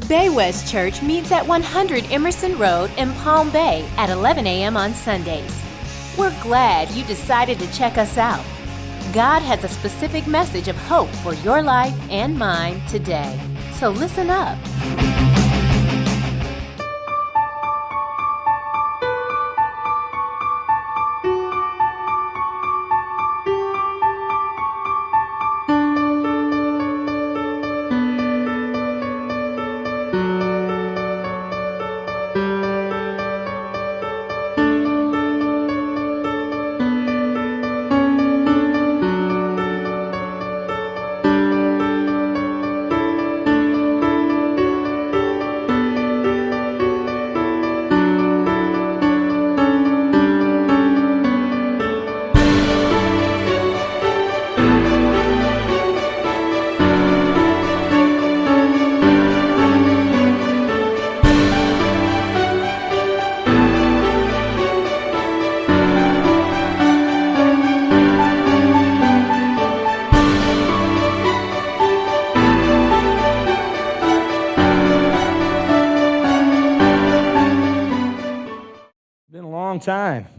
Bay West Church meets at 100 Emerson Road in Palm Bay at 11 a.m. on Sundays. We're glad you decided to check us out. God has a specific message of hope for your life and mine today. So listen up.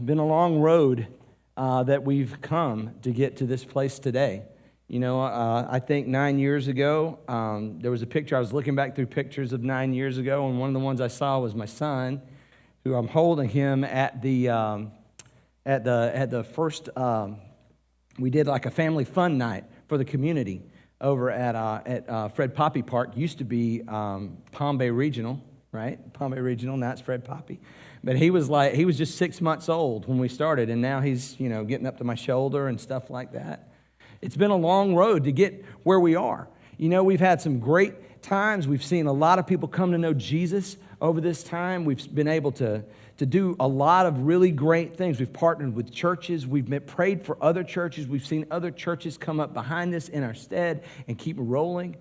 Been a long road that we've come to get to this place today. You know, I think 9 years ago, there was a picture. I was looking back through pictures of 9 years ago, and one of the ones I saw was my son, who I'm holding him at the first. We did like a family fun night for the community over at Fred Poppy Park. Used to be Palm Bay Regional, right? Palm Bay Regional. Now it's Fred Poppy. But he was just 6 months old when we started, and now he's, getting up to my shoulder and stuff like that. It's been a long road to get where we are. We've had some great times. We've seen a lot of people come to know Jesus over this time. We've been able to do a lot of really great things. We've partnered with churches. We've prayed for other churches. We've seen other churches come up behind us in our stead and keep rolling.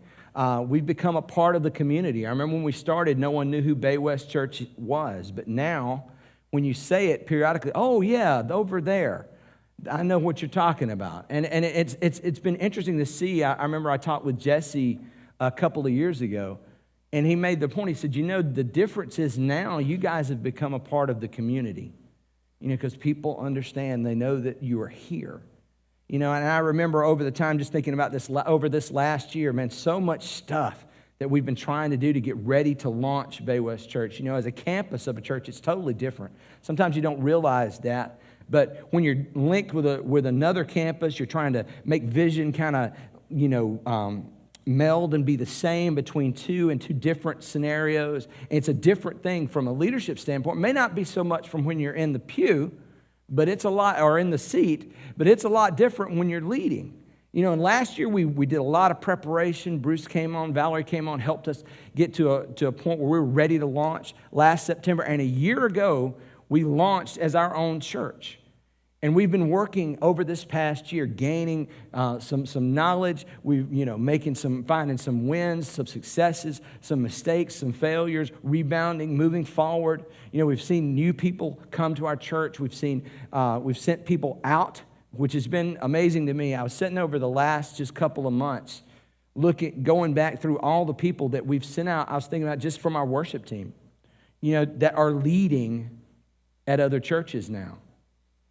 We've become a part of the community. I remember when we started, no one knew who Bay West Church was. But now, when you say it periodically, oh yeah, over there, I know what you're talking about. And it's been interesting to see. I remember I talked with Jesse a couple of years ago, and he made the point. He said, the difference is now you guys have become a part of the community. Because people understand, they know that you are here. And I remember over the time just thinking about this over this last year, man, so much stuff that we've been trying to do to get ready to launch Bay West Church. As a campus of a church, it's totally different. Sometimes you don't realize that, but when you're linked with another campus, you're trying to make vision kind of, meld and be the same between two different scenarios. And it's a different thing from a leadership standpoint. It may not be so much from when you're in the pew, but it's a lot, or in the seat, but it's a lot different when you're leading. And last year we did a lot of preparation. Bruce came on, Valerie came on, helped us get to a point where we were ready to launch last September. And a year ago, we launched as our own church. And we've been working over this past year, gaining some knowledge. We've, finding some wins, some successes, some mistakes, some failures, rebounding, moving forward. We've seen new people come to our church. We've sent people out, which has been amazing to me. I was sitting over the last just couple of months, going back through all the people that we've sent out. I was thinking about just from our worship team, that are leading at other churches now.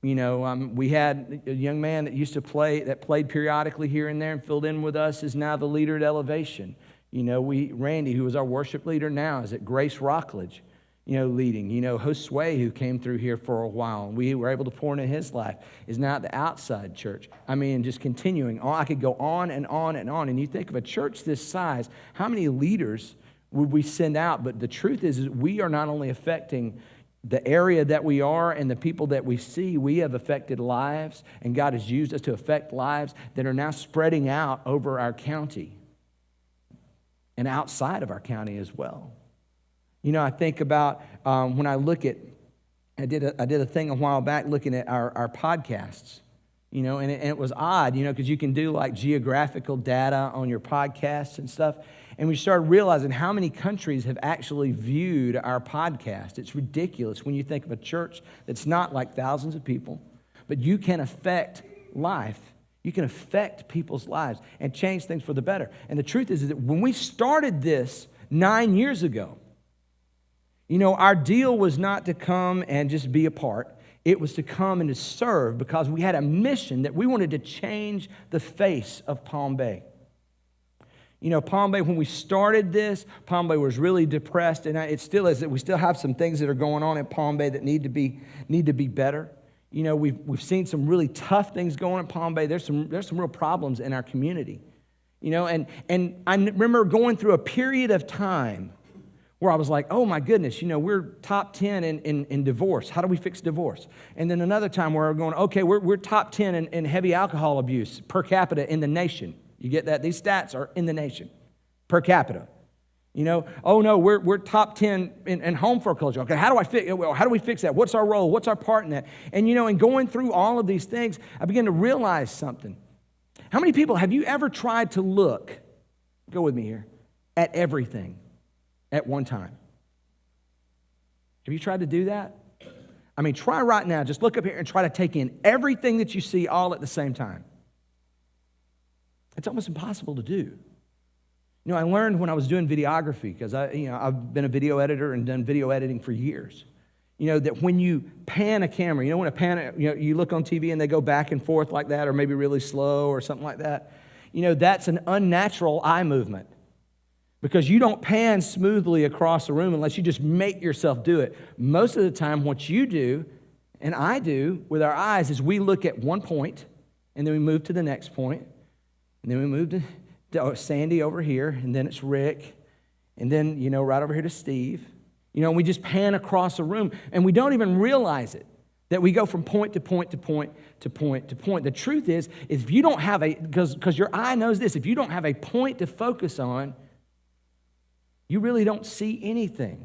We had a young man that played periodically here and there and filled in with us, is now the leader at Elevation. Randy, who was our worship leader now, is at Grace Rockledge, leading. Josue, who came through here for a while, and we were able to pour into his life, is now at the outside church. Just continuing on. I could go on and on and on. And you think of a church this size, how many leaders would we send out? But the truth is we are not only affecting the area that we are and the people that we see, we have affected lives, and God has used us to affect lives that are now spreading out over our county and outside of our county as well. I think about when I look at, I did a thing a while back looking at our podcasts, and it was odd, because you can do like geographical data on your podcasts and stuff. And we started realizing how many countries have actually viewed our podcast. It's ridiculous when you think of a church that's not like thousands of people, but you can affect life. You can affect people's lives and change things for the better. And the truth is that when we started this 9 years ago. You know, our deal was not to come and just be a part. It was to come and to serve because we had a mission that we wanted to change the face of Palm Bay. You know, Palm Bay, when we started this, Palm Bay was really depressed, and it still is. We still have some things that are going on in Palm Bay that need to be better. You know, we've seen some really tough things going on in Palm Bay. There's some real problems in our community. You know, and I remember going through a period of time where I was like, oh my goodness, you know, we're top 10 in divorce. How do we fix divorce? And then another time where we're going, okay, we're top 10 in heavy alcohol abuse per capita in the nation. You get that? These stats are in the nation, per capita. You know, oh no, we're top 10 in home foreclosure. Okay, how do we fix that? What's our role? What's our part in that? And you know, in going through all of these things, I began to realize something. How many people have you ever tried to look, go with me here, at everything at one time? Have you tried to do that? I mean, try right now. Just look up here and try to take in everything that you see all at the same time. It's almost impossible to do. You know, I learned when I was doing videography, because I've been a video editor and done video editing for years. You know, that when you pan a camera, you know, when you look on TV and they go back and forth like that, or maybe really slow or something like that, you know, that's an unnatural eye movement. Because you don't pan smoothly across the room unless you just make yourself do it. Most of the time, what you do, and I do, with our eyes, is we look at one point, and then we move to the next point, and then we move to Sandy over here, and then it's Rick, and then, you know, right over here to Steve. You know, and we just pan across a room, and we don't even realize it, that we go from point to point to point to point to point. The truth is if you don't have because your eye knows this, if you don't have a point to focus on, you really don't see anything.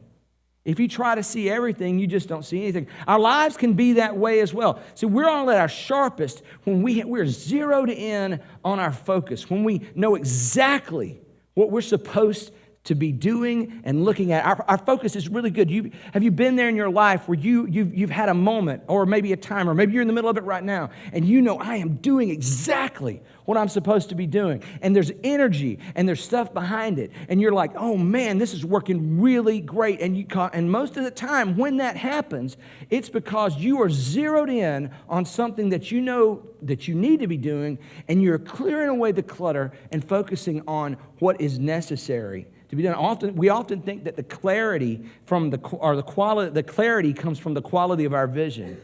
If you try to see everything, you just don't see anything. Our lives can be that way as well. See, we're all at our sharpest when we're zeroed in on our focus, when we know exactly what we're supposed to be doing and looking at. Our focus is really good. Have you been there in your life where you've had a moment, or maybe a time, or maybe you're in the middle of it right now, and you know, I am doing exactly what I'm supposed to be doing, and there's energy and there's stuff behind it, and you're like, oh man, this is working really great, and most of the time when that happens, it's because you are zeroed in on something that you know that you need to be doing, and you're clearing away the clutter and focusing on what is necessary to be done. We often think that the clarity the clarity comes from the quality of our vision.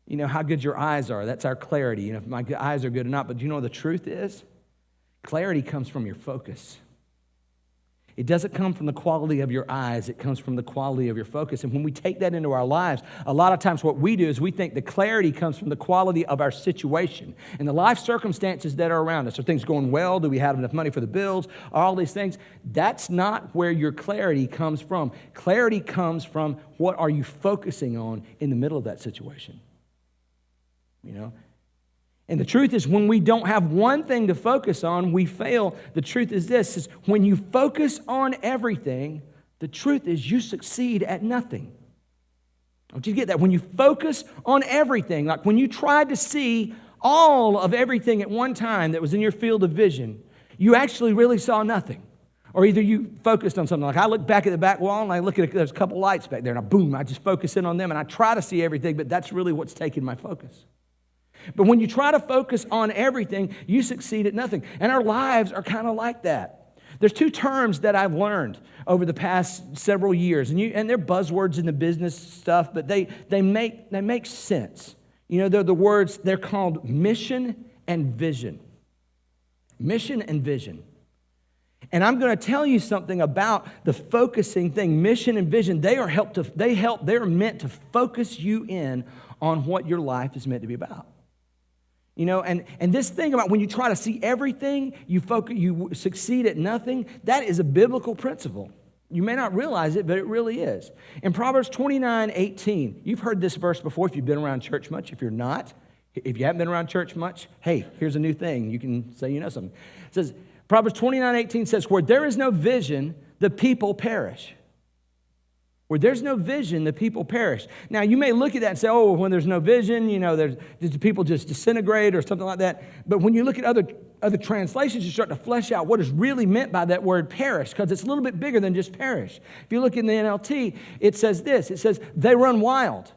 You know, how good your eyes are. That's our clarity. You know, if my eyes are good or not. But do you know what the truth is? Clarity comes from your focus. It doesn't come from the quality of your eyes. It comes from the quality of your focus. And when we take that into our lives, a lot of times what we do is we think the clarity comes from the quality of our situation and the life circumstances that are around us. Are things going well? Do we have enough money for the bills? All these things. That's not where your clarity comes from. Clarity comes from what are you focusing on in the middle of that situation. You know? And the truth is, when we don't have one thing to focus on, we fail. The truth is this, is when you focus on everything, the truth is you succeed at nothing. Don't you get that? When you focus on everything, like when you tried to see all of everything at one time that was in your field of vision, you actually really saw nothing. Or either you focused on something. Like I look back at the back wall and I look at there's a couple lights back there, and boom, I just focus in on them and I try to see everything, but that's really what's taking my focus. But when you try to focus on everything, you succeed at nothing. And our lives are kind of like that. There's two terms that I've learned over the past several years, and they're buzzwords in the business stuff, but they make sense. You know, they're the words, they're called mission and vision. Mission and vision. And I'm going to tell you something about the focusing thing. Mission and vision, they're meant to focus you in on what your life is meant to be about. You know, and this thing about when you try to see everything, you succeed at nothing, that is a biblical principle. You may not realize it, but it really is. In Proverbs 29:18, you've heard this verse before if you've been around church much. If you're not, if you haven't been around church much, hey, here's a new thing. You can say you know something. It says, Proverbs 29:18 says, where there is no vision, the people perish. Where there's no vision, the people perish. Now, you may look at that and say, oh, when there's no vision, you know, the people just disintegrate or something like that. But when you look at other of the translations, you start to flesh out what is really meant by that word perish, because it's a little bit bigger than just perish. If you look in the NLT, it says this. It says, they run wild.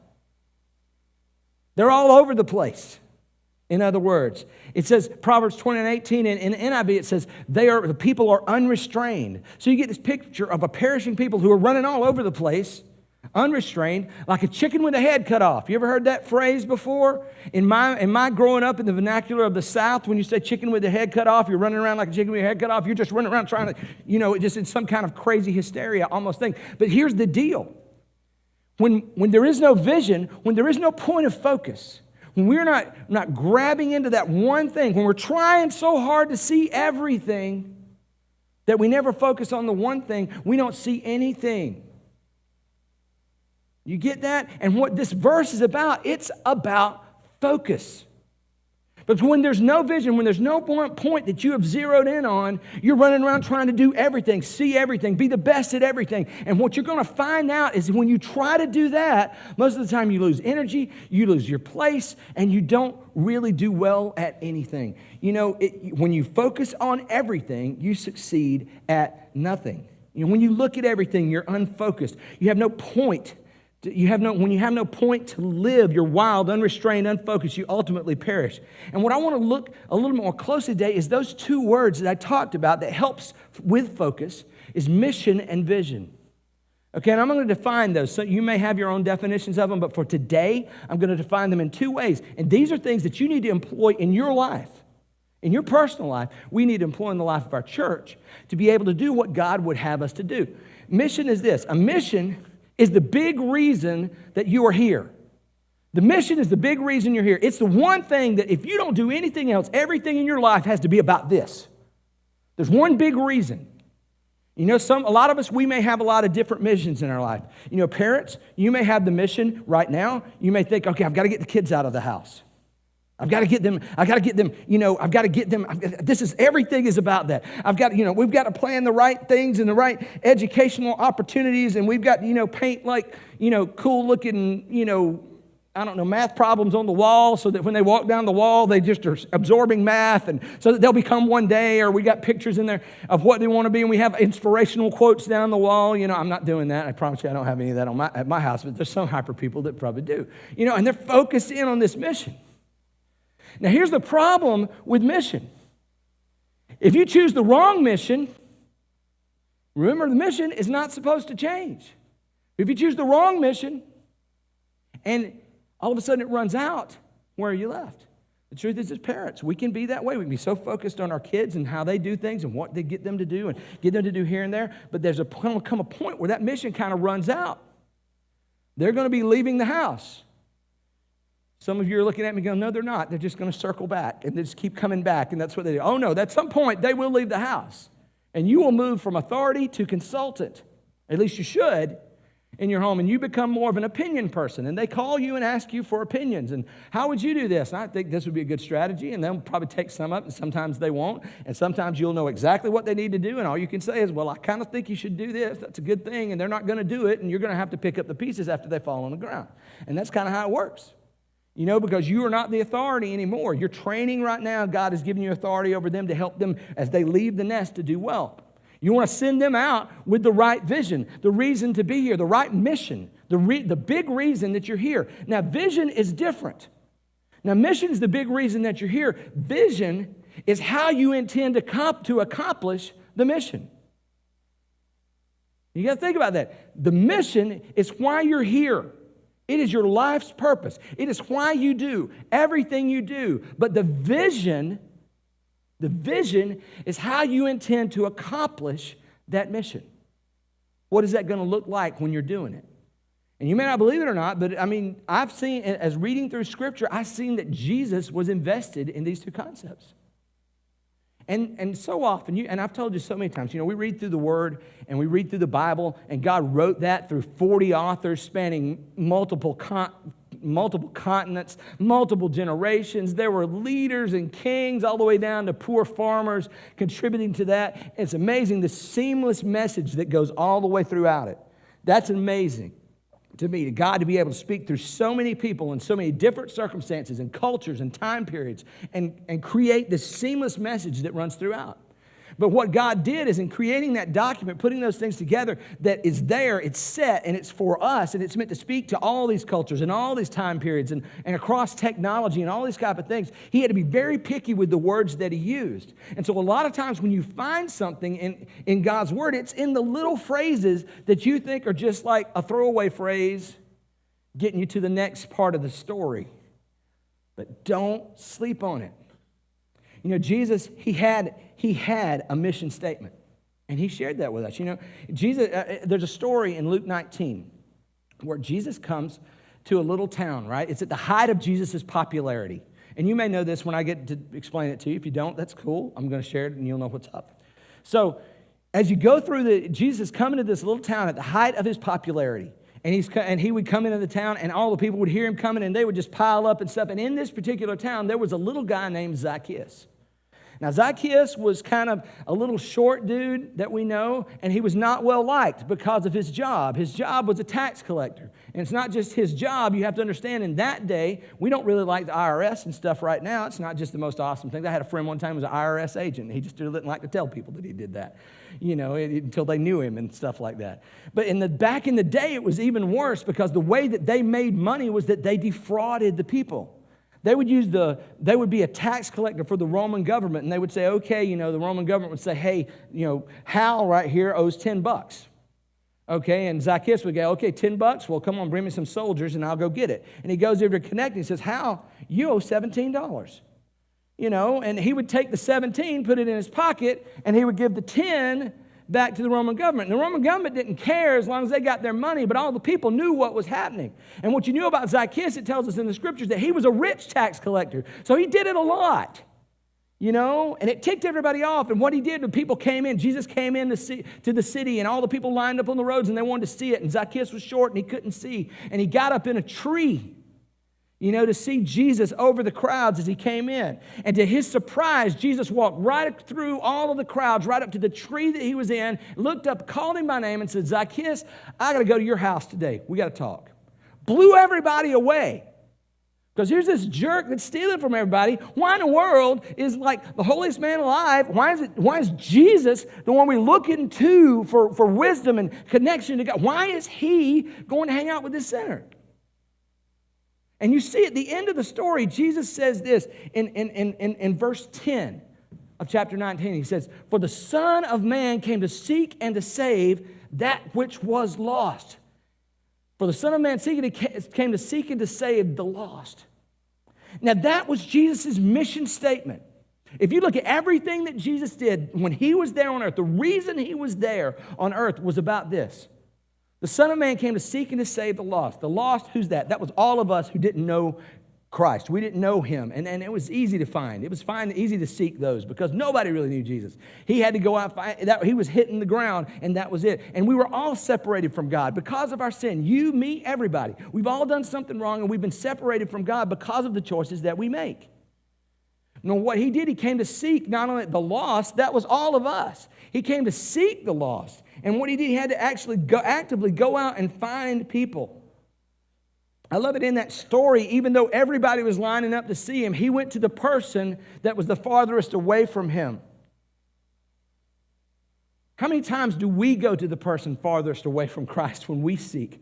They're all over the place. In other words, it says, Proverbs 20:18, and in NIV it says, the people are unrestrained. So you get this picture of a perishing people who are running all over the place, unrestrained, like a chicken with a head cut off. You ever heard that phrase before? In my growing up in the vernacular of the South, when you say chicken with the head cut off, you're running around like a chicken with your head cut off. You're just running around trying to, just in some kind of crazy hysteria almost thing. But here's the deal. When there is no vision, when there is no point of focus, when we're not grabbing into that one thing, when we're trying so hard to see everything that we never focus on the one thing, we don't see anything. You get that? And what this verse is about, it's about focus. But when there's no vision, when there's no point that you have zeroed in on, you're running around trying to do everything, see everything, be the best at everything. And what you're going to find out is when you try to do that, most of the time you lose energy, you lose your place, and you don't really do well at anything. When you focus on everything, you succeed at nothing. When you look at everything, you're unfocused. You have no point. When you have no point to live, you're wild, unrestrained, unfocused, you ultimately perish. And what I want to look a little more closely today is those two words that I talked about that helps with focus is mission and vision. Okay, and I'm going to define those. So you may have your own definitions of them, but for today, I'm going to define them in two ways. And these are things that you need to employ in your life, in your personal life. We need to employ in the life of our church to be able to do what God would have us to do. Mission is this. A mission is the big reason that you are here. The mission is the big reason you're here. It's the one thing that if you don't do anything else, everything in your life has to be about this. There's one big reason. A lot of us, we may have a lot of different missions in our life. Parents, you may have the mission right now. You may think, okay, I've got to get the kids out of the house. I've got to get them, everything is about that. We've got to plan the right things and the right educational opportunities, and we've got, paint like, cool looking, math problems on the wall so that when they walk down the wall, they just are absorbing math, and so that they'll become one day, or we got pictures in there of what they want to be, and we have inspirational quotes down the wall. I'm not doing that. I promise you I don't have any of that at my house, but there's some hyper people that probably do. And they're focused in on this mission. Now, here's the problem with mission. If you choose the wrong mission, remember the mission is not supposed to change. If you choose the wrong mission and all of a sudden it runs out, where are you left? The truth is, as parents, we can be that way. We can be so focused on our kids and how they do things and what they get them to do and get them to do here and there, but there's going to come a point where that mission kind of runs out. They're going to be leaving the house. Some of you are looking at me going, no, they're not. They're just going to circle back, and they just keep coming back, and that's what they do. Oh, no, at some point, they will leave the house, and you will move from authority to consultant. At least you should in your home, and you become more of an opinion person, and they call you and ask you for opinions, and how would you do this? And I think this would be a good strategy, and they'll probably take some up, and sometimes they won't, and sometimes you'll know exactly what they need to do, and all you can say is, well, I kind of think you should do this. That's a good thing, and they're not going to do it, and you're going to have to pick up the pieces after they fall on the ground, and that's kind of how it works. Because you are not the authority anymore. You're training right now. God has given you authority over them to help them as they leave the nest to do well. You want to send them out with the right vision, the reason to be here, the right mission, the big reason that you're here. Now, vision is different. Now, mission is the big reason that you're here. Vision is how you intend to accomplish the mission. You got to think about that. The mission is why you're here. It is your life's purpose. It is why you do everything you do. But the vision is how you intend to accomplish that mission. What is that going to look like when you're doing it? And you may not believe it or not, but I've seen, as reading through Scripture, I've seen that Jesus was invested in these two concepts. And so often, and I've told you so many times, we read through the Word and we read through the Bible, and God wrote that through 40 authors spanning multiple continents, multiple generations. There were leaders and kings all the way down to poor farmers contributing to that. It's amazing the seamless message that goes all the way throughout it. That's amazing. to me, to God to be able to speak through so many people in so many different circumstances and cultures and time periods and create this seamless message that runs throughout. But what God did is in creating that document, putting those things together, that is there, it's set, and it's for us, and it's meant to speak to all these cultures and all these time periods and across technology and all these type of things. He had to be very picky with the words that he used. And so a lot of times when you find something in God's word, it's in the little phrases that you think are just like a throwaway phrase getting you to the next part of the story. But don't sleep on it. You know, Jesus, he had a mission statement, and he shared that with us. You know, Jesus. There's a story in Luke 19 where Jesus comes to a little town, right? It's at the height of Jesus' popularity. And you may know this when I get to explain it to you. If you don't, that's cool. I'm going to share it, and you'll know what's up. So as you go through Jesus coming to this little town at the height of his popularity, and he would come into the town, and all the people would hear him coming, and they would just pile up and stuff. And in this particular town, there was a little guy named Zacchaeus. Now, Zacchaeus was kind of a little short dude that we know, and he was not well liked because of his job. His job was a tax collector. And it's not just his job. You have to understand, in that day, we don't really like the IRS and stuff right now. It's not just the most awesome thing. I had a friend one time who was an IRS agent. He just didn't like to tell people that he did that, you know, until they knew him and stuff like that. But back in the day, it was even worse because the way that they made money was that they defrauded the people. They would be a tax collector for the Roman government, and they would say, okay, you know, the Roman government would say, hey, you know, Hal right here owes $10. Okay, and Zacchaeus would go, okay, $10? Well, come on, bring me some soldiers, and I'll go get it. And he goes over to connect, and he says, Hal, you owe $17. You know, and he would take the 17, put it in his pocket, and he would give the 10 back to the Roman government. And the Roman government didn't care as long as they got their money, but all the people knew what was happening. And what you knew about Zacchaeus, it tells us in the scriptures that he was a rich tax collector. So he did it a lot, you know, and it ticked everybody off. And what he did when people came in, Jesus came in to the city, and all the people lined up on the roads, and they wanted to see it. And Zacchaeus was short, and he couldn't see. And he got up in a tree, you know, to see Jesus over the crowds as he came in. And to his surprise, Jesus walked right through all of the crowds, right up to the tree that he was in, looked up, called him by name, and said, Zacchaeus, I got to go to your house today. We got to talk. Blew everybody away. Because here's this jerk that's stealing from everybody. Why in the world is like the holiest man alive? Why is Jesus the one we look into for wisdom and connection to God? Why is he going to hang out with this sinner? And you see at the end of the story, Jesus says this in verse 10 of chapter 19. He says, for the Son of Man came to seek and to save that which was lost. For the Son of Man came to seek and to save the lost. Now that was Jesus' mission statement. If you look at everything that Jesus did when he was there on earth, the reason he was there on earth was about this. The Son of Man came to seek and to save the lost. The lost, who's that? That was all of us who didn't know Christ. We didn't know him. And it was easy to find. It was easy to seek those because nobody really knew Jesus. He had to go out, he was hitting the ground, and that was it. And we were all separated from God because of our sin. You, me, everybody. We've all done something wrong, and we've been separated from God because of the choices that we make. Now, what he did, he came to seek not only the lost, that was all of us. He came to seek the lost. And what he did, he had to actually actively go out and find people. I love it in that story, even though everybody was lining up to see him, he went to the person that was the farthest away from him. How many times do we go to the person farthest away from Christ when we seek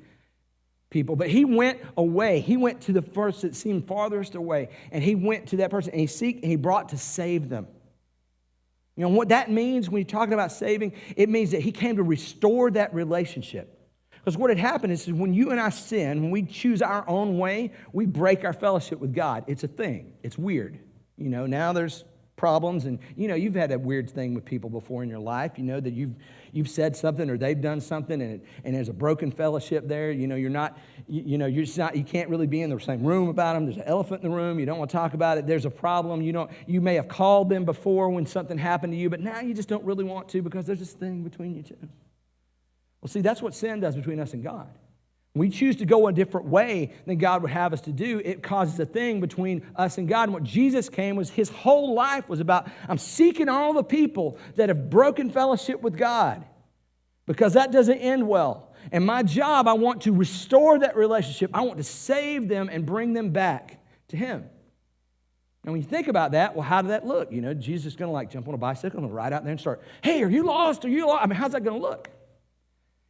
people? But he went away. He went to the person that seemed farthest away, and he went to that person, and he brought to save them. You know what that means when you're talking about saving? It means that he came to restore that relationship. Because what had happened is when you and I sin, when we choose our own way, we break our fellowship with God. It's a thing. It's weird. You know, now there's problems, and you know, you've had a weird thing with people before in your life. You know that you've said something or they've done something, and there's a broken fellowship there. You know, you can't really be in the same room about them. There's an elephant in the room. You don't want to talk about it. There's a problem. You may have called them before when something happened to you, but now you just don't really want to because there's this thing between you two. Well, see, that's what sin does between us and God. When we choose to go a different way than God would have us to do, it causes a thing between us and God. And what Jesus came was his whole life was about, I'm seeking all the people that have broken fellowship with God, because that doesn't end well. And my job, I want to restore that relationship. I want to save them and bring them back to him. And when you think about that, well, how did that look? You know, Jesus is going to like jump on a bicycle and ride out there and start, hey, are you lost? Are you lost? I mean, how's that going to look?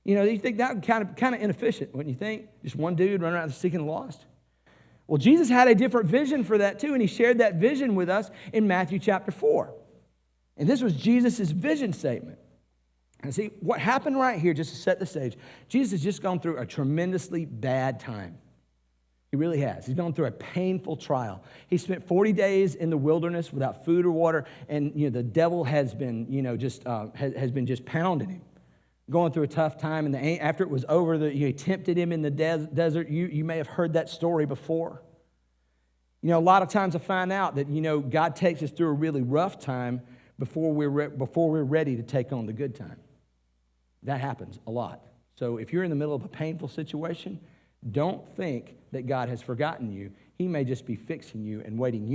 You know, you think that would kind of inefficient, wouldn't you think? Just one dude running around seeking the lost. Well, Jesus had a different vision for that too, and he shared that vision with us in Matthew chapter 4. And this was Jesus' vision statement. And see, what happened right here, just to set the stage, Jesus has just gone through a tremendously bad time. He really has. He's gone through a painful trial. He spent 40 days in the wilderness without food or water, and you know the devil has been, has been just pounding him, going through a tough time. And after it was over, he tempted him in the desert. You may have heard that story before. You know, a lot of times I find out that God takes us through a really rough time before we're ready to take on the good time. That happens a lot. So if you're in the middle of a painful situation, don't think that God has forgotten you. He may just be fixing you and waiting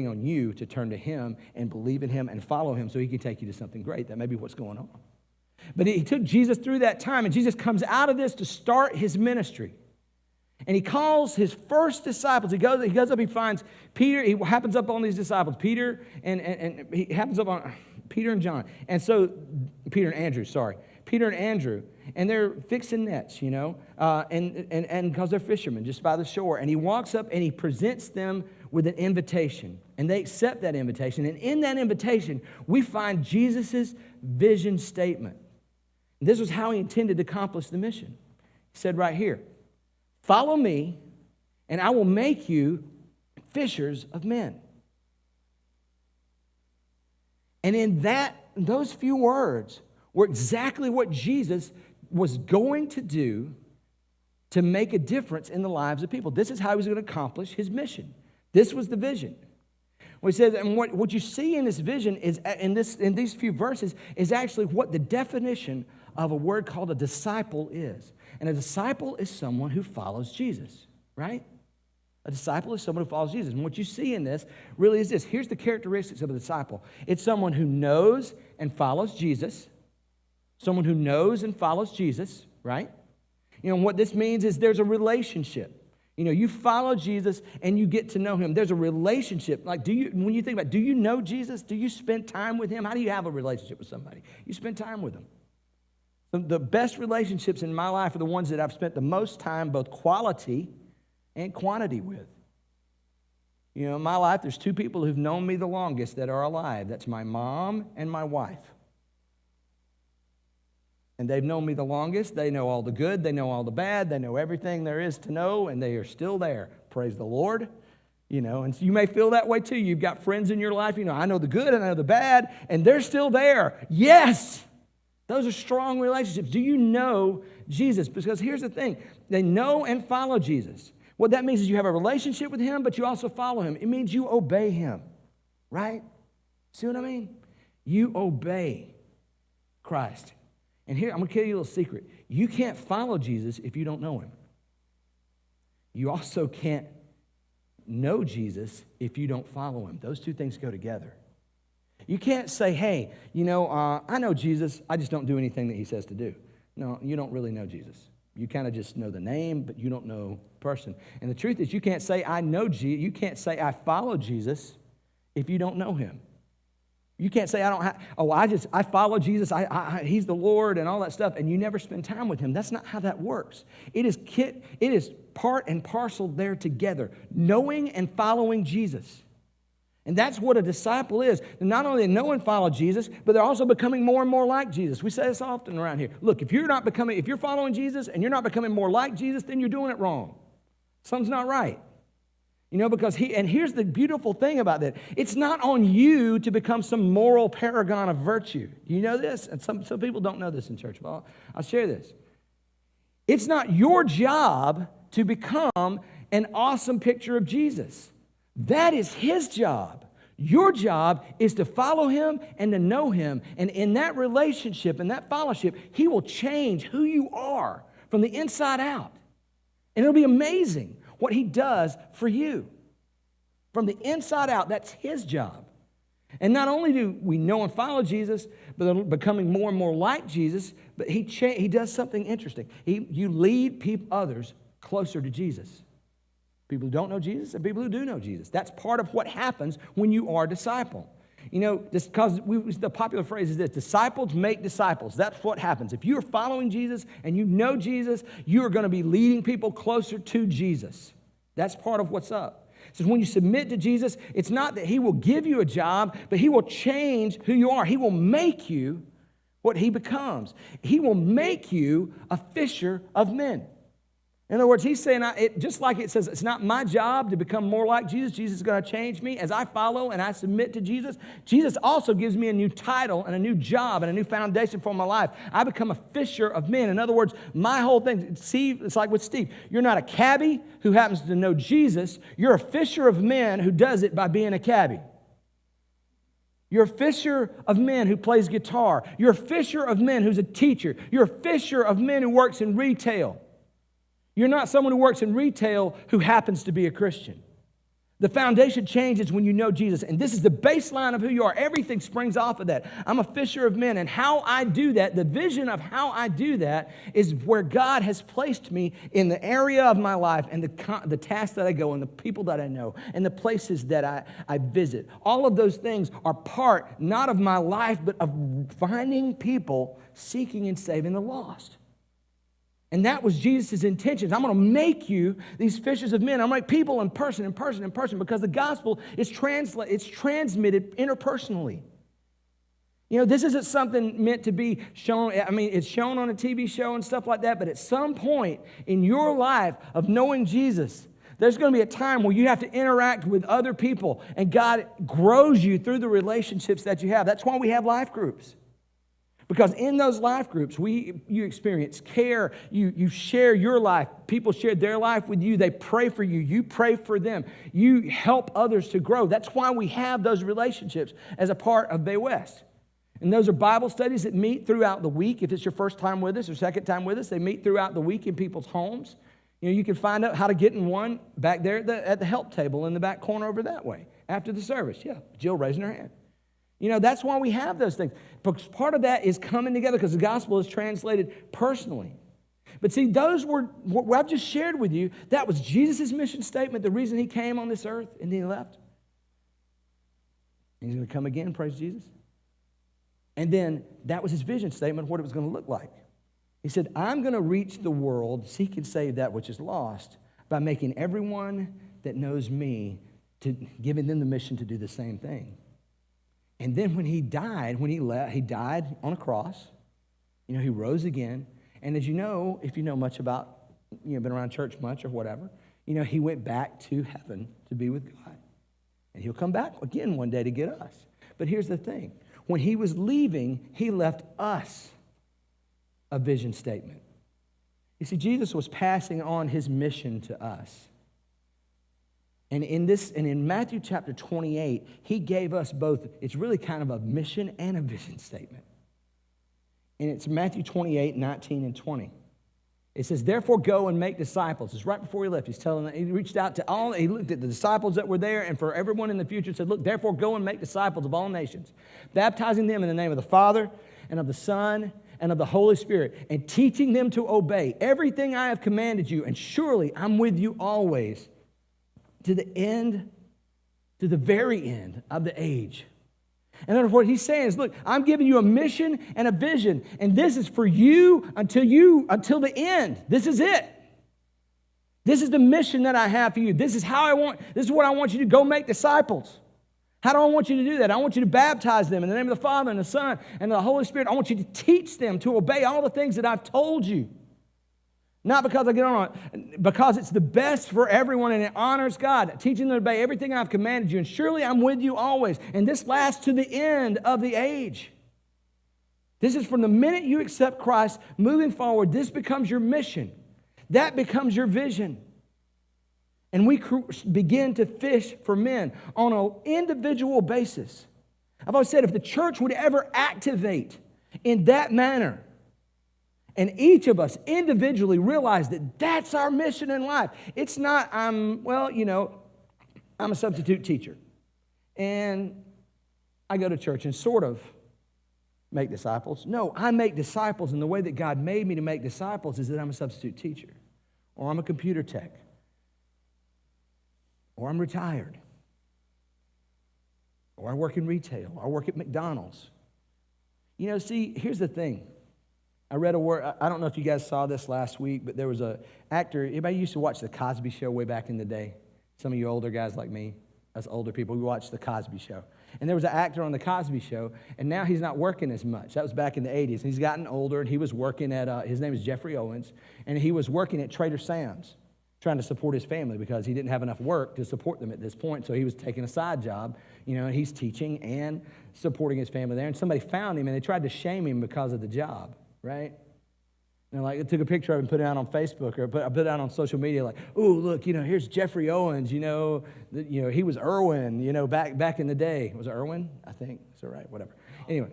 on you to turn to him and believe in him and follow him so he can take you to something great. That may be what's going on. But he took Jesus through that time, and Jesus comes out of this to start his ministry. And he calls his first disciples. He goes up, he finds Peter. He happens up on these disciples, Peter and he happens up on Peter and John. And so, Peter and Andrew. And they're fixing nets, and because they're fishermen just by the shore. And he walks up and he presents them with an invitation. And they accept that invitation. And in that invitation, we find Jesus' vision statement. And this was how he intended to accomplish the mission. He said right here, follow me, and I will make you fishers of men. And in those few words were exactly what Jesus was going to do to make a difference in the lives of people. This is how he was going to accomplish his mission. This was the vision. Well, he says, and what you see in this vision is in these few verses is actually what the definition of a word called a disciple is. And a disciple is someone who follows Jesus, right? A disciple is someone who follows Jesus. And what you see in this really is this. Here's the characteristics of a disciple. It's someone who knows and follows Jesus. Someone who knows and follows Jesus, right? What this means is there's a relationship. You follow Jesus and you get to know him. There's a relationship. Like, when you think about it, do you know Jesus? Do you spend time with him? How do you have a relationship with somebody? You spend time with them. The best relationships in my life are the ones that I've spent the most time, both quality and quantity with. In my life, there's two people who've known me the longest that are alive. That's my mom and my wife. And they've known me the longest. They know all the good. They know all the bad. They know everything there is to know, and they are still there. Praise the Lord. And so you may feel that way too. You've got friends in your life. I know the good and I know the bad, and they're still there. Yes! Those are strong relationships. Do you know Jesus? Because here's the thing. They know and follow Jesus. What that means is you have a relationship with him, but you also follow him. It means you obey him, right? See what I mean? You obey Christ. And here, I'm going to tell you a little secret. You can't follow Jesus if you don't know him. You also can't know Jesus if you don't follow him. Those two things go together. You can't say, hey, I know Jesus, I just don't do anything that he says to do. No, you don't really know Jesus. You kind of just know the name, but you don't know the person. And the truth is, you can't say, I know Jesus. You can't say, I follow Jesus if you don't know him. You can't say, I follow Jesus, he's the Lord and all that stuff, and you never spend time with him. That's not how that works. It is part and parcel there together, knowing and following Jesus. And that's what a disciple is. Not only they know and follow Jesus, but they're also becoming more and more like Jesus. We say this often around here. Look, if you're following Jesus and you're not becoming more like Jesus, then you're doing it wrong. Something's not right. Because and here's the beautiful thing about that. It's not on you to become some moral paragon of virtue. Do you know this? And some people don't know this in church. Well, I'll share this. It's not your job to become an awesome picture of Jesus. That is his job. Your job is to follow him and to know him. And in that relationship and that fellowship, he will change who you are from the inside out. And it'll be amazing what he does for you. From the inside out, that's his job. And not only do we know and follow Jesus, but they're becoming more and more like Jesus, But he does something interesting. You lead others closer to Jesus. People who don't know Jesus and people who do know Jesus. That's part of what happens when you are a disciple. You know, because the popular phrase is this: disciples make disciples. That's what happens. If you're following Jesus and you know Jesus, you are going to be leading people closer to Jesus. That's part of what's up. It says when you submit to Jesus, it's not that he will give you a job, but he will change who you are. He will make you what he becomes. He will make you a fisher of men. In other words, he's saying, just like it says, it's not my job to become more like Jesus. Jesus is going to change me as I follow and I submit to Jesus. Jesus also gives me a new title and a new job and a new foundation for my life. I become a fisher of men. In other words, my whole thing, Steve, it's like with Steve. You're not a cabbie who happens to know Jesus. You're a fisher of men who does it by being a cabbie. You're a fisher of men who plays guitar. You're a fisher of men who's a teacher. You're a fisher of men who works in retail. You're not someone who works in retail who happens to be a Christian. The foundation changes when you know Jesus. And this is the baseline of who you are. Everything springs off of that. I'm a fisher of men. And how I do that, the vision of how I do that is where God has placed me in the area of my life and the tasks that I go and the people that I know and the places that I visit. All of those things are part not of my life, but of finding people seeking and saving the lost. And that was Jesus' intentions. I'm going to make you these fishers of men. I'm like people in person, because the gospel is transmitted interpersonally. You know, this isn't something meant to be shown. I mean, it's shown on a TV show and stuff like that, but at some point in your life of knowing Jesus, there's going to be a time where you have to interact with other people, and God grows you through the relationships that you have. That's why we have life groups. Because in those life groups, you experience care, you share your life. People share their life with you. They pray for you. You pray for them. You help others to grow. That's why we have those relationships as a part of Bay West. And those are Bible studies that meet throughout the week. If it's your first time with us or second time with us, they meet throughout the week in people's homes. You know, you can find out how to get in one back there at the help table in the back corner over that way after the service. Yeah, Jill raising her hand. You know, that's why we have those things. Because part of that is coming together because the gospel is translated personally. But see, those were, what I've just shared with you, that was Jesus' mission statement, the reason he came on this earth and then he left. And he's going to come again, praise Jesus. And then that was his vision statement, what it was going to look like. He said, I'm going to reach the world, seek and save that which is lost, by making everyone that knows me, giving them the mission to do the same thing. And then when he died, he died on a cross. You know, he rose again. And as you know, if you know much about, been around church much or whatever, he went back to heaven to be with God. And he'll come back again one day to get us. But here's the thing. When he was leaving, he left us a vision statement. You see, Jesus was passing on his mission to us. And in Matthew chapter 28, he gave us both. It's really kind of a mission and a vision statement. And it's Matthew 28, 19 and 20. It says, therefore go and make disciples. It's right before he left. He's telling them, he reached out to all, he looked at the disciples that were there, and for everyone in the future said, look, therefore go and make disciples of all nations, baptizing them in the name of the Father and of the Son and of the Holy Spirit, and teaching them to obey everything I have commanded you, and surely I'm with you always, to the very end of the age. And then what he's saying is, look, I'm giving you a mission and a vision, and this is for you until the end. This is it. This is the mission that I have for you. This is what I want you to go make disciples. How do I want you to do that? I want you to baptize them in the name of the Father and the Son and the Holy Spirit. I want you to teach them to obey all the things that I've told you. Not because I get on it, because it's the best for everyone and it honors God, teaching them to obey everything I've commanded you, and surely I'm with you always. And this lasts to the end of the age. This is from the minute you accept Christ, moving forward, this becomes your mission. That becomes your vision. And we begin to fish for men on an individual basis. I've always said if the church would ever activate in that manner, and each of us individually realize that that's our mission in life. It's not, I'm a substitute teacher. And I go to church and sort of make disciples. No, I make disciples, and the way that God made me to make disciples is that I'm a substitute teacher, or I'm a computer tech, or I'm retired, or I work in retail, or I work at McDonald's. You know, see, here's the thing. I read a word, I don't know if you guys saw this last week, but there was an actor, anybody used to watch The Cosby Show way back in the day? Some of you older guys like me, us older people, we watched The Cosby Show. And there was an actor on The Cosby Show, and now he's not working as much. That was back in the 80s. And he's gotten older, and he was working at, his name is Jeffrey Owens, and he was working at Trader Sam's, trying to support his family because he didn't have enough work to support them at this point. So he was taking a side job, you know, and he's teaching and supporting his family there. And somebody found him, and they tried to shame him because of the job. Right? And like, I took a picture of him and put it out on Facebook, or I put it out on social media, like, oh, look, you know, here's Jeffrey Owens, you know, he was Irwin, you know, back in the day. Was it Irwin? I think. Is that right? Whatever. Anyway,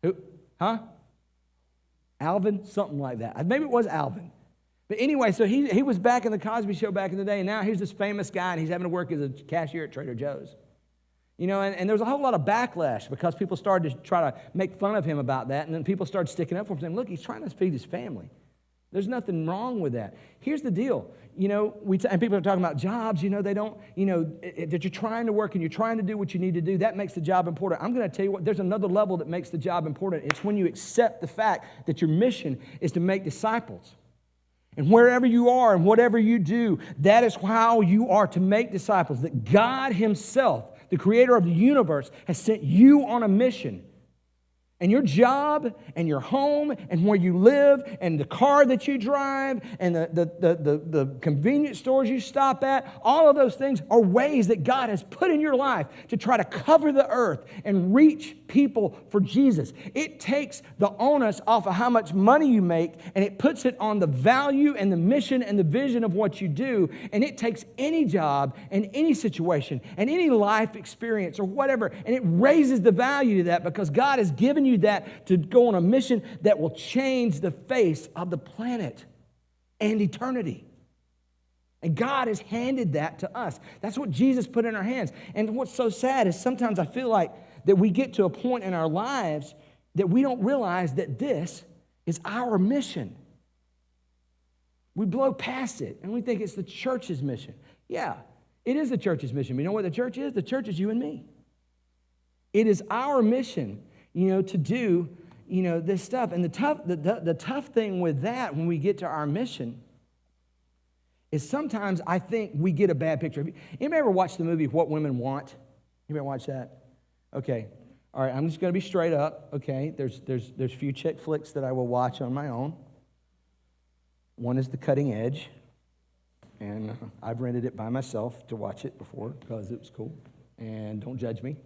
Who? Alvin? Something like that. Maybe it was Alvin. But anyway, so he was back in the Cosby Show back in the day, and now here's this famous guy, and he's having to work as a cashier at Trader Joe's. You know, and there was a whole lot of backlash because people started to try to make fun of him about that, and then people started sticking up for him, saying, look, he's trying to feed his family. There's nothing wrong with that. Here's the deal. You know, and people are talking about jobs, you know, they don't, you know, that you're trying to work and you're trying to do what you need to do. That makes the job important. I'm going to tell you what, there's another level that makes the job important. It's when you accept the fact that your mission is to make disciples. And wherever you are and whatever you do, that is how you are to make disciples. That God himself, the creator of the universe, has sent you on a mission. And your job and your home and where you live and the car that you drive and the convenience stores you stop at, all of those things are ways that God has put in your life to try to cover the earth and reach people for Jesus. It takes the onus off of how much money you make, and it puts it on the value and the mission and the vision of what you do. And it takes any job and any situation and any life experience or whatever, and it raises the value to that because God has given you that to go on a mission that will change the face of the planet and eternity. And God has handed that to us. That's what Jesus put in our hands. And what's so sad is sometimes I feel like that we get to a point in our lives that we don't realize that this is our mission. We blow past it and we think it's the church's mission. Yeah, it is the church's mission. But you know what the church is? The church is you and me. It is our mission, you know, to do, you know, this stuff. And the tough thing with that when we get to our mission is sometimes I think we get a bad picture. Anybody ever watch the movie What Women Want? Anybody watch that? Okay. All right, I'm just going to be straight up. Okay, there's few chick flicks that I will watch on my own. One is The Cutting Edge, and I've rented it by myself to watch it before because it was cool. And don't judge me.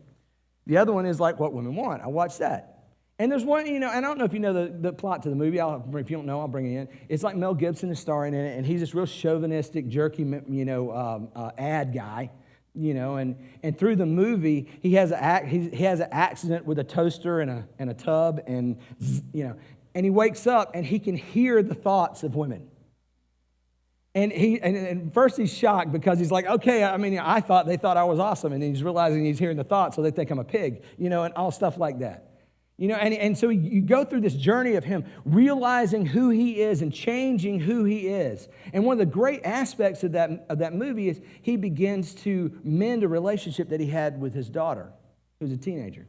The other one is like What Women Want. I watched that. And there's one, you know, and I don't know if you know the plot to the movie. If you don't know, I'll bring it in. It's like Mel Gibson is starring in it, and he's this real chauvinistic, jerky, you know, ad guy, you know. And through the movie, he has an accident with a toaster and a tub, and you know, and he wakes up and he can hear the thoughts of women. And first he's shocked because he's like, okay, I mean, I thought they thought I was awesome. And he's realizing he's hearing the thoughts, so they think I'm a pig, you know, and all stuff like that. You know, and so you go through this journey of him realizing who he is and changing who he is. And one of the great aspects of that movie is he begins to mend a relationship that he had with his daughter, who's a teenager,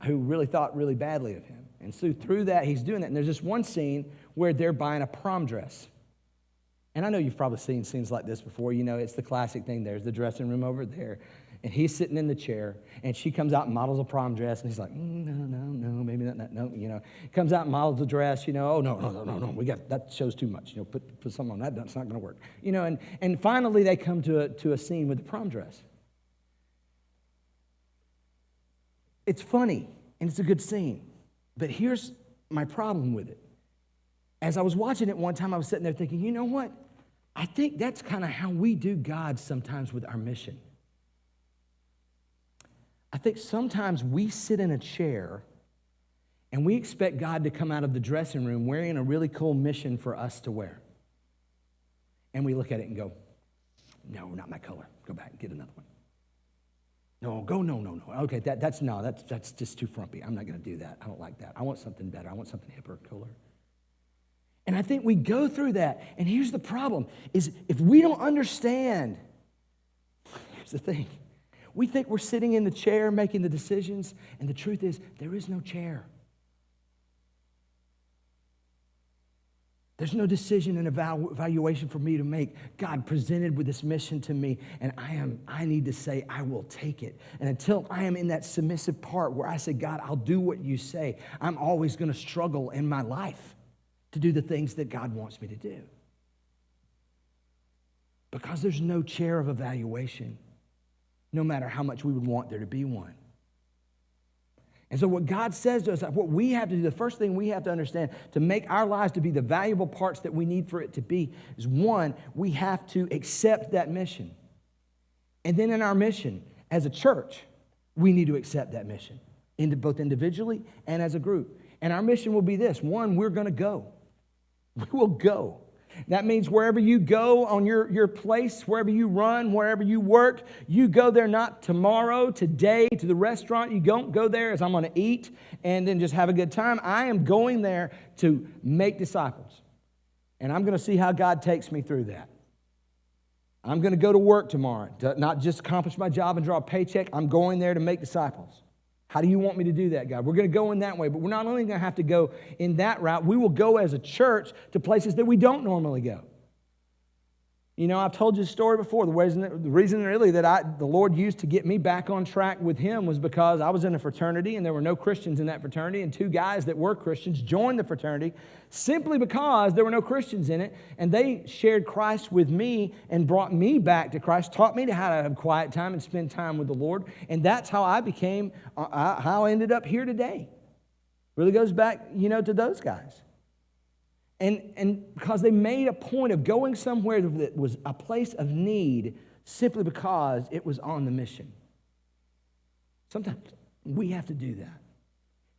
who really thought really badly of him. And so through that, he's doing that. And there's this one scene where they're buying a prom dress. And I know you've probably seen scenes like this before. You know, it's the classic thing. There's the dressing room over there. And he's sitting in the chair. And she comes out and models a prom dress. And he's like, no, maybe not, no, you know. Comes out and models the dress, you know. Oh, no. That shows too much. You know, put something on that. That's not going to work. You know, and finally they come to a scene with the prom dress. It's funny. And it's a good scene. But here's my problem with it. As I was watching it one time, I was sitting there thinking, you know what? I think that's kind of how we do God sometimes with our mission. I think sometimes we sit in a chair and we expect God to come out of the dressing room wearing a really cool mission for us to wear. And we look at it and go, no, not my color. Go back and get another one. No, go, no. Okay, that's just too frumpy. I'm not going to do that. I don't like that. I want something better. I want something hipper, cooler. And I think we go through that. And here's the problem, is if we don't understand, here's the thing. We think we're sitting in the chair making the decisions, and the truth is there is no chair. There's no decision and evaluation for me to make. God presented with this mission to me, and I need to say, I will take it. And until I am in that submissive part where I say, God, I'll do what you say, I'm always going to struggle in my life to do the things that God wants me to do. Because there's no chair of evaluation, no matter how much we would want there to be one. And so what God says to us, what we have to do, the first thing we have to understand to make our lives to be the valuable parts that we need for it to be is, one, we have to accept that mission. And then in our mission, as a church, we need to accept that mission, both individually and as a group. And our mission will be this. One, we're going to go. We will go. That means wherever you go on your place, wherever you run, wherever you work, you go there not tomorrow, today, to the restaurant. You don't go there as I'm going to eat and then just have a good time. I am going there to make disciples. And I'm going to see how God takes me through that. I'm going to go to work tomorrow, to not just accomplish my job and draw a paycheck. I'm going there to make disciples. How do you want me to do that, God? We're going to go in that way, but we're not only going to have to go in that route, we will go as a church to places that we don't normally go. You know, I've told you the story before. The reason really that the Lord used to get me back on track with Him was because I was in a fraternity and there were no Christians in that fraternity, and two guys that were Christians joined the fraternity simply because there were no Christians in it, and they shared Christ with me and brought me back to Christ, taught me how to have quiet time and spend time with the Lord, and that's how I became, how I ended up here today. Really goes back, to those guys. And because they made a point of going somewhere that was a place of need simply because it was on the mission. Sometimes we have to do that.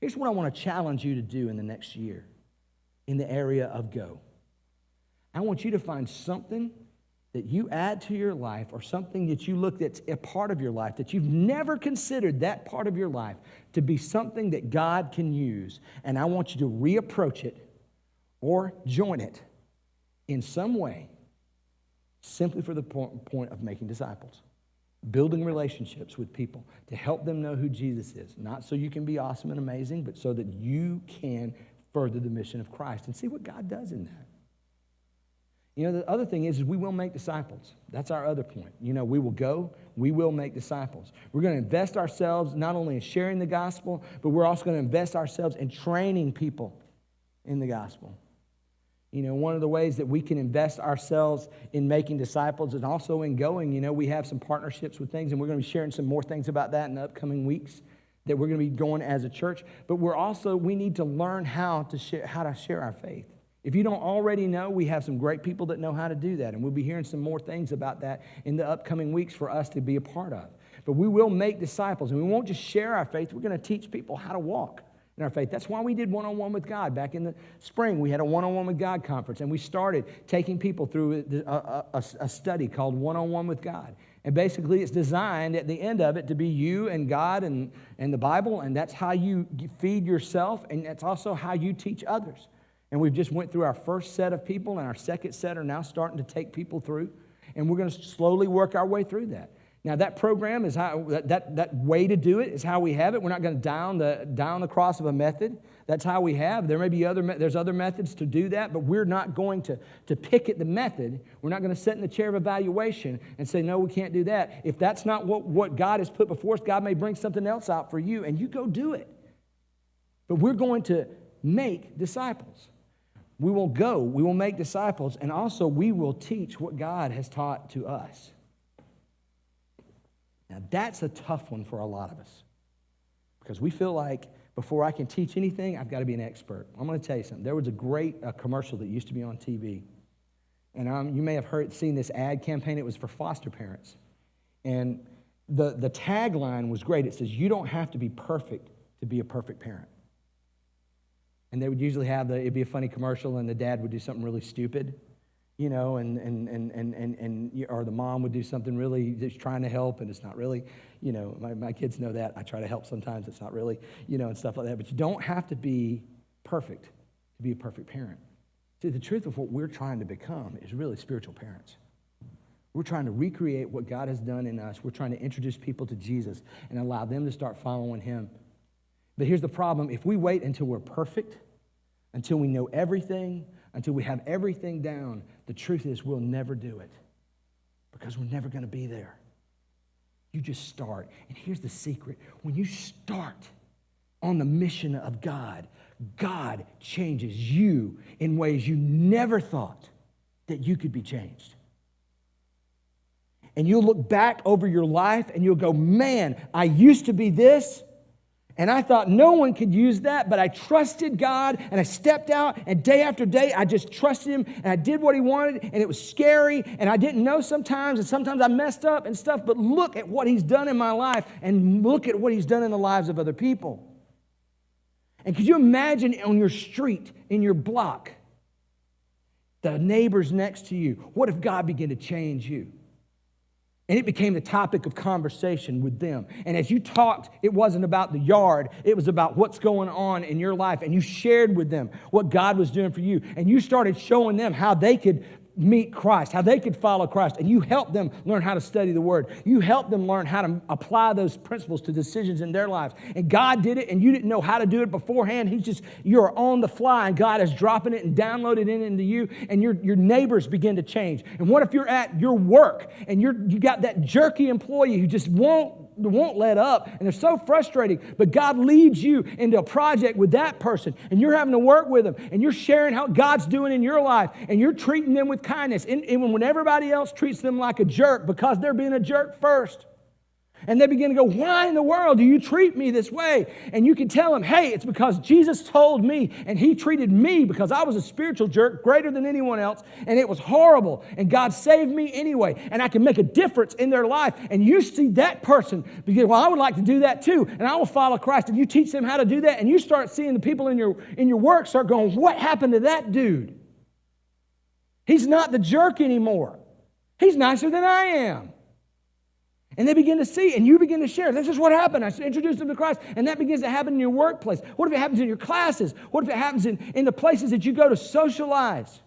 Here's what I want to challenge you to do in the next year in the area of go. I want you to find something that you add to your life or something that you look that's a part of your life that you've never considered that part of your life to be something that God can use. And I want you to reapproach it or join it in some way simply for the point of making disciples, building relationships with people to help them know who Jesus is, not so you can be awesome and amazing, but so that you can further the mission of Christ and see what God does in that. The other thing is we will make disciples. That's our other point. We will go, we will make disciples. We're going to invest ourselves not only in sharing the gospel, but we're also going to invest ourselves in training people in the gospel. One of the ways that we can invest ourselves in making disciples and also in going, we have some partnerships with things, and we're going to be sharing some more things about that in the upcoming weeks that we're going to be going as a church. But we need to learn how to share our faith. If you don't already know, we have some great people that know how to do that, and we'll be hearing some more things about that in the upcoming weeks for us to be a part of. But we will make disciples, and we won't just share our faith. We're going to teach people how to walk in our faith. That's why we did one-on-one with God. Back in the spring, we had a one-on-one with God conference, and we started taking people through a study called One-on-One with God. And basically, it's designed at the end of it to be you and God and the Bible, and that's how you feed yourself, and that's also how you teach others. And we've just went through our first set of people, and our second set are now starting to take people through, and we're going to slowly work our way through that. Now, that program is how that way to do it is how we have it. We're not going to down the cross of a method. That's how we have. There may be there's other methods to do that, but we're not going to pick at the method. We're not going to sit in the chair of evaluation and say, no, we can't do that. If that's not what God has put before us, God may bring something else out for you, and you go do it. But we're going to make disciples. We will go, we will make disciples, and also we will teach what God has taught to us. Now, that's a tough one for a lot of us because we feel like before I can teach anything, I've got to be an expert. I'm going to tell you something. There was a great commercial that used to be on TV, and you may have seen this ad campaign. It was for foster parents, and the tagline was great. It says, "You don't have to be perfect to be a perfect parent." And they would usually have it'd be a funny commercial, and the dad would do something really stupid, or the mom would do something really just trying to help, and it's not really, my kids know that. I try to help sometimes, it's not really, and stuff like that. But you don't have to be perfect to be a perfect parent. See, the truth of what we're trying to become is really spiritual parents. We're trying to recreate what God has done in us. We're trying to introduce people to Jesus and allow them to start following him. But here's the problem. If we wait until we're perfect, until we know everything, until we have everything down, the truth is we'll never do it because we're never going to be there. You just start. And here's the secret. When you start on the mission of God, God changes you in ways you never thought that you could be changed. And you'll look back over your life and you'll go, man, I used to be this, and I thought no one could use that, but I trusted God, and I stepped out, and day after day, I just trusted him, and I did what he wanted, and it was scary, and I didn't know sometimes, and sometimes I messed up and stuff, but look at what he's done in my life, and look at what he's done in the lives of other people. And could you imagine on your street, in your block, the neighbors next to you, what if God began to change you? And it became the topic of conversation with them. And as you talked, it wasn't about the yard. It was about what's going on in your life. And you shared with them what God was doing for you. And you started showing them how they could meet Christ, how they could follow Christ. And you helped them learn how to study the Word. You helped them learn how to apply those principles to decisions in their lives. And God did it, and you didn't know how to do it beforehand. You're on the fly, and God is dropping it and downloading it into you, and your neighbors begin to change. And what if you're at your work, and you got that jerky employee who just won't let up, and they're so frustrating, but God leads you into a project with that person, and you're having to work with them, and you're sharing how God's doing in your life, and you're treating them with kindness, and when everybody else treats them like a jerk because they're being a jerk first. And they begin to go, why in the world do you treat me this way? And you can tell them, hey, it's because Jesus told me, and he treated me because I was a spiritual jerk greater than anyone else, and it was horrible, and God saved me anyway, and I can make a difference in their life. And you see that person because, well, I would like to do that too, and I will follow Christ. And you teach them how to do that, and you start seeing the people in your work start going, what happened to that dude? He's not the jerk anymore. He's nicer than I am. And they begin to see, and you begin to share. This is what happened. I introduced them to Christ, and that begins to happen in your workplace. What if it happens in your classes? What if it happens in the places that you go to socialize?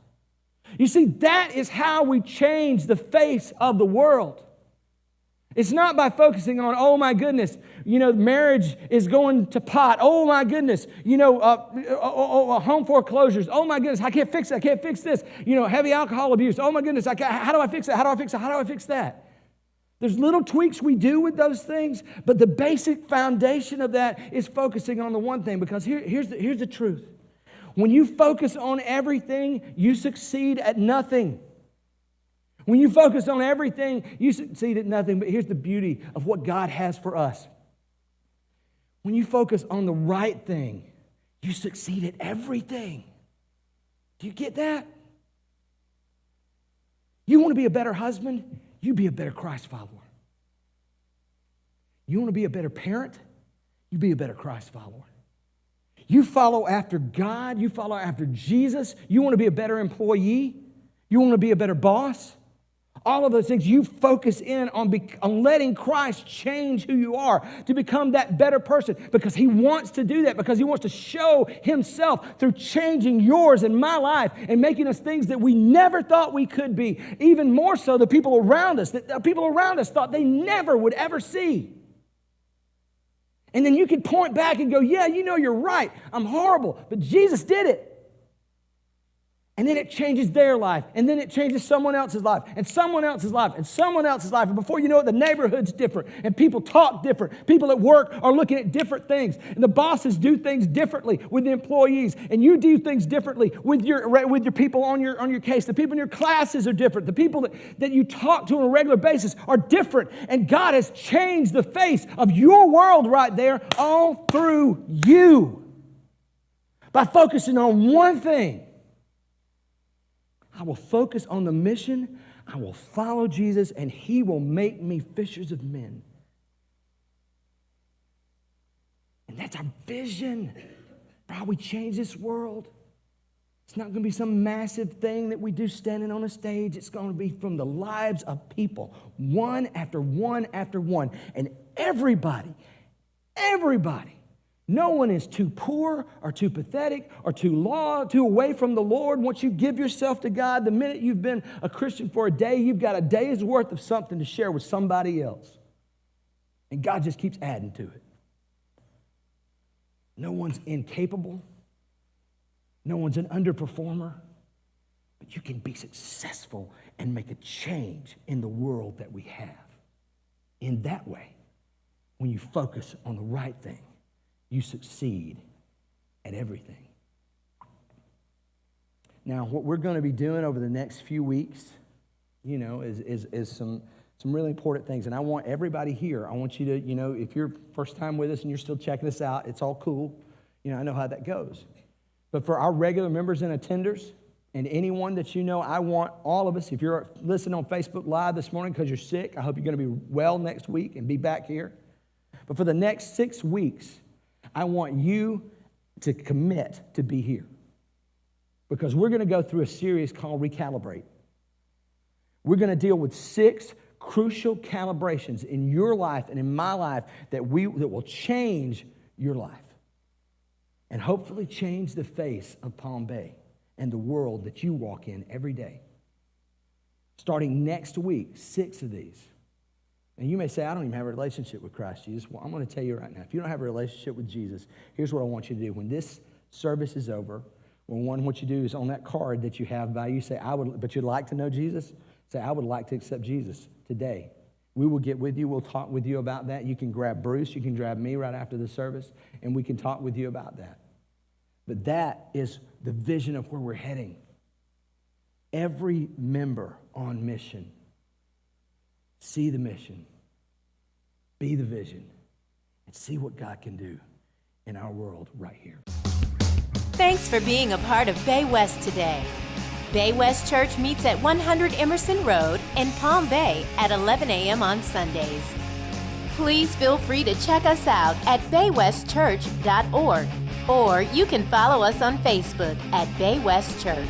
You see, that is how we change the face of the world. It's not by focusing on, oh my goodness, marriage is going to pot. Oh my goodness, home foreclosures. Oh my goodness, I can't fix it. I can't fix this. Heavy alcohol abuse. Oh my goodness, how do I fix it? How do I fix it? How do I fix that? There's little tweaks we do with those things, but the basic foundation of that is focusing on the one thing, because here's the truth. When you focus on everything, you succeed at nothing. When you focus on everything, you succeed at nothing. But here's the beauty of what God has for us. When you focus on the right thing, you succeed at everything. Do you get that? You want to be a better husband? You be a better Christ follower. You want to be a better parent? You be a better Christ follower. You follow after God. You follow after Jesus. You want to be a better employee? You want to be a better boss? All of those things, you focus in on letting Christ change who you are to become that better person, because he wants to do that, because he wants to show himself through changing yours and my life and making us things that we never thought we could be. Even more so, the people around us, that the people around us thought they never would ever see. And then you can point back and go, yeah, you're right. I'm horrible, but Jesus did it. And then it changes their life. And then it changes someone else's life. And someone else's life. And someone else's life. And before you know it, the neighborhood's different. And people talk different. People at work are looking at different things. And the bosses do things differently with the employees. And you do things differently with your people on your case. The people in your classes are different. The people that you talk to on a regular basis are different. And God has changed the face of your world right there all through you. By focusing on one thing. I will focus on the mission. I will follow Jesus, and he will make me fishers of men. And that's our vision for how we change this world. It's not going to be some massive thing that we do standing on a stage. It's going to be from the lives of people, one after one after one. And everybody, no one is too poor or too pathetic or too away from the Lord. Once you give yourself to God, the minute you've been a Christian for a day, you've got a day's worth of something to share with somebody else. And God just keeps adding to it. No one's incapable. No one's an underperformer, but you can be successful and make a change in the world that we have. In that way, when you focus on the right thing, you succeed at everything. Now, what we're going to be doing over the next few weeks, is some really important things. And I want everybody here, I want you to, if you're first time with us and you're still checking us out, it's all cool. I know how that goes. But for our regular members and attenders, and anyone that I want all of us, if you're listening on Facebook Live this morning because you're sick, I hope you're going to be well next week and be back here. But for the next 6 weeks, I want you to commit to be here. Because we're going to go through a series called Recalibrate. We're going to deal with 6 crucial calibrations in your life and in my life that will change your life. And hopefully change the face of Palm Bay and the world that you walk in every day. Starting next week, 6 of these. And you may say, I don't even have a relationship with Christ Jesus. Well, I'm going to tell you right now, if you don't have a relationship with Jesus, here's what I want you to do. When this service is over, what you do is on that card that you have by you, say, but you'd like to know Jesus? Say, I would like to accept Jesus today. We will get with you. We'll talk with you about that. You can grab Bruce. You can grab me right after the service, and we can talk with you about that. But that is the vision of where we're heading. Every member on mission. See the mission. Be the vision. And see what God can do in our world right here. Thanks for being a part of Bay West today. Bay West Church meets at 100 Emerson Road in Palm Bay at 11 a.m. on Sundays. Please feel free to check us out at baywestchurch.org, or you can follow us on Facebook at Bay West Church.